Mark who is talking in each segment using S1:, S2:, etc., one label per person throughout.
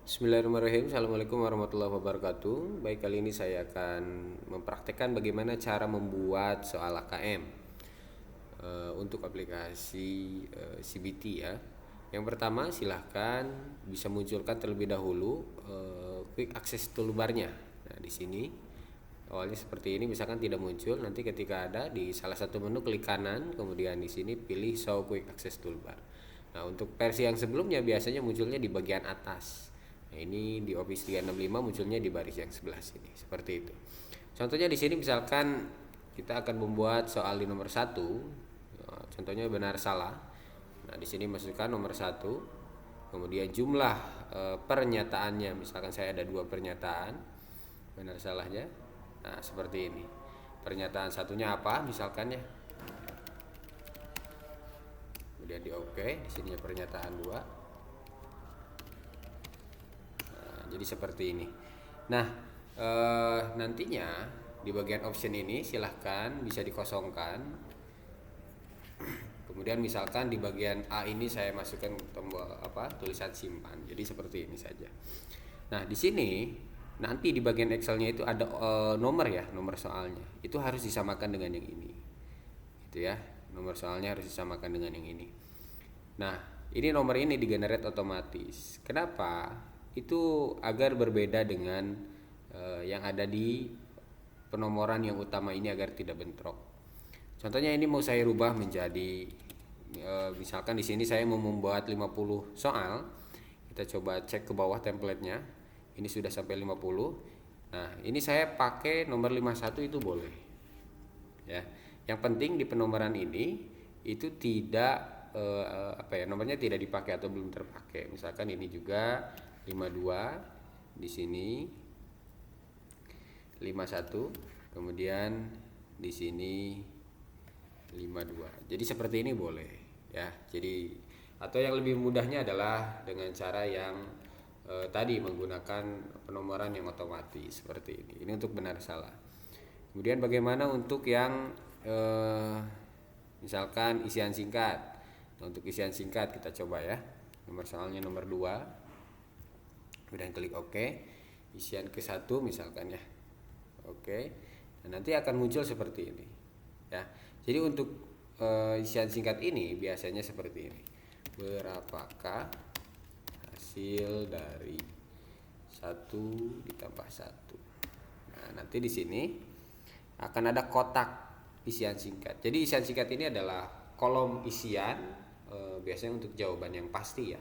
S1: Bismillahirrahmanirrahim. Assalamualaikum warahmatullahi wabarakatuh. Baik, kali ini saya akan mempraktekkan bagaimana cara membuat soal AKM untuk aplikasi CBT ya. Yang pertama, silahkan bisa munculkan terlebih dahulu quick access toolbarnya. Nah, di sini awalnya seperti ini, misalkan tidak muncul, nanti ketika ada di salah satu menu klik kanan, kemudian di sini pilih show quick access toolbar. Nah, untuk versi yang sebelumnya biasanya munculnya di bagian atas. Nah, ini di Office 365 munculnya di baris yang sebelah sini, seperti itu. Contohnya di sini misalkan kita akan membuat soal di nomor 1. Contohnya benar salah. Nah, di sini masukkan nomor 1. Kemudian jumlah pernyataannya, misalkan saya ada 2 pernyataan, benar salahnya. Nah, seperti ini. Pernyataan satunya apa misalkan ya. Kemudian di oke, di sininya pernyataan 2. Jadi seperti ini. Nah, nantinya di bagian option ini silahkan bisa dikosongkan. Kemudian misalkan di bagian A ini saya masukkan tombol tulisan simpan. Jadi seperti ini saja. Nah, di sini nanti di bagian Excelnya itu ada nomor ya, nomor soalnya. Itu harus disamakan dengan yang ini. Gitu ya. Nomor soalnya harus disamakan dengan yang ini. Nah, ini nomor ini di-generate otomatis. Kenapa? Itu agar berbeda dengan yang ada di penomoran yang utama ini agar tidak bentrok. Contohnya ini mau saya rubah menjadi misalkan di sini saya mau membuat 50 soal. Kita coba cek ke bawah templatenya. Ini sudah sampai 50. Nah, ini saya pakai nomor 51 itu boleh. Ya. Yang penting di penomoran ini itu tidak nomornya tidak dipakai atau belum terpakai. Misalkan ini juga 52, di sini 51, kemudian di sini 52. Jadi seperti ini boleh ya. Jadi atau yang lebih mudahnya adalah dengan cara yang tadi menggunakan penomoran yang otomatis seperti ini. Ini untuk benar salah. Kemudian bagaimana untuk yang misalkan isian singkat. Nah, untuk isian singkat kita coba ya. Nomor soalnya nomor 2. Kemudian klik OK. Isian ke-1 misalkan ya. Oke. Nah, nanti akan muncul seperti ini. Ya. Jadi untuk isian singkat ini biasanya seperti ini. Berapakah hasil dari 1 ditambah 1? Nah, nanti di sini akan ada kotak isian singkat. Jadi isian singkat ini adalah kolom isian biasanya untuk jawaban yang pasti ya.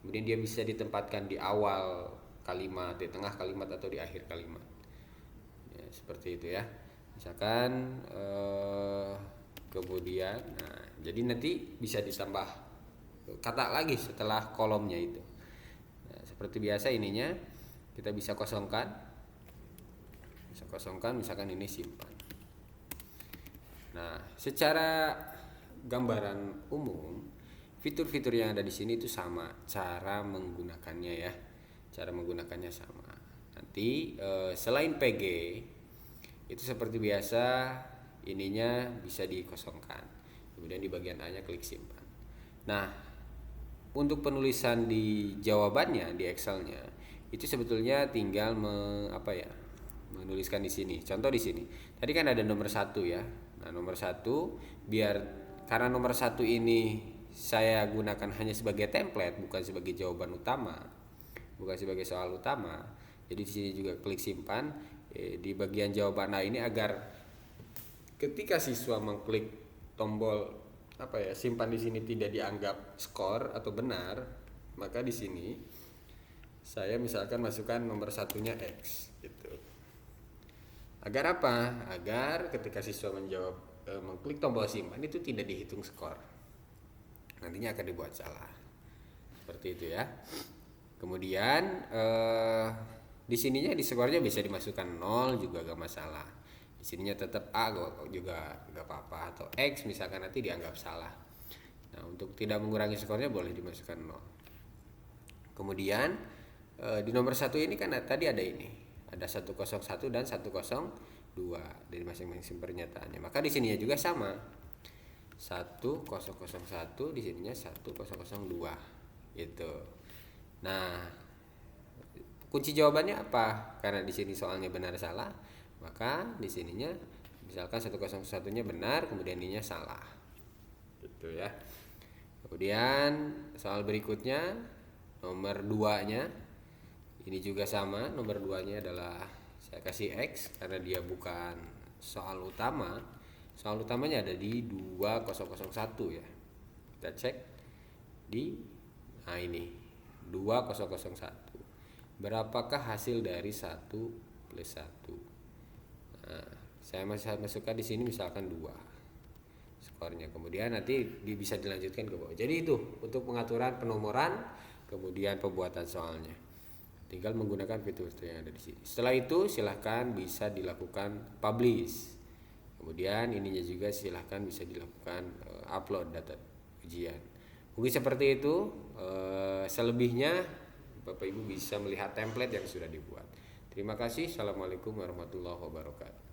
S1: Kemudian dia bisa ditempatkan di awal kalimat, di tengah kalimat atau di akhir kalimat. Ya, seperti itu ya. Misalkan kemudian nah, jadi nanti bisa ditambah kata lagi setelah kolomnya itu. Nah, seperti biasa ininya kita bisa kosongkan. Bisa kosongkan misalkan ini simpan. Nah, secara gambaran umum fitur-fitur yang ada di sini itu sama, cara menggunakannya ya. Cara menggunakannya sama. Nanti selain PG itu seperti biasa ininya bisa dikosongkan. Kemudian di bagian A-nya klik simpan. Nah, untuk penulisan di jawabannya di Excel-nya itu sebetulnya tinggal menuliskan di sini. Contoh di sini. Tadi kan ada nomor 1 ya. Nah, nomor 1 karena nomor 1 ini saya gunakan hanya sebagai template, bukan sebagai jawaban utama, bukan sebagai soal utama. Jadi di sini juga klik simpan di bagian jawaban A ini agar ketika siswa mengklik tombol simpan di sini tidak dianggap skor atau benar, maka di sini saya misalkan masukkan nomor 1-nya X gitu. Agar apa? Agar ketika siswa mengklik tombol simpan itu tidak dihitung skor. Nantinya akan dibuat salah. Seperti itu ya. Kemudian di sininya di skornya bisa dimasukkan 0 juga gak masalah. Di sininya tetap A juga gak apa-apa, atau X misalkan nanti dianggap salah. Nah, untuk tidak mengurangi skornya boleh dimasukkan 0. Kemudian di nomor 1 ini kan tadi ada ini. Ada 101 dan 102 dari masing-masing pernyataannya. Maka di sininya juga sama. 1001 di sininya 1002 gitu. Nah, kunci jawabannya apa? Karena di sini soalnya benar salah, maka di sininya misalkan 101-nya benar, kemudian ininya salah. Gitu ya. Kemudian soal berikutnya nomor 2-nya ini juga sama, nomor 2-nya adalah saya kasih X karena dia bukan soal utama. Soal utamanya ada di 2001 ya. Kita cek di ini 2001. Berapakah hasil dari 1 plus 1? Nah, saya masukkan di sini misalkan 2 skornya. Kemudian nanti bisa dilanjutkan ke bawah. Jadi itu untuk pengaturan penomoran, kemudian pembuatan soalnya. Tinggal menggunakan fitur-fitur yang ada di sini. Setelah itu silahkan bisa dilakukan publish. Kemudian ininya juga silahkan bisa dilakukan upload data ujian. Mungkin seperti itu. Selebihnya Bapak Ibu bisa melihat template yang sudah dibuat. Terima kasih. Assalamualaikum warahmatullahi wabarakatuh.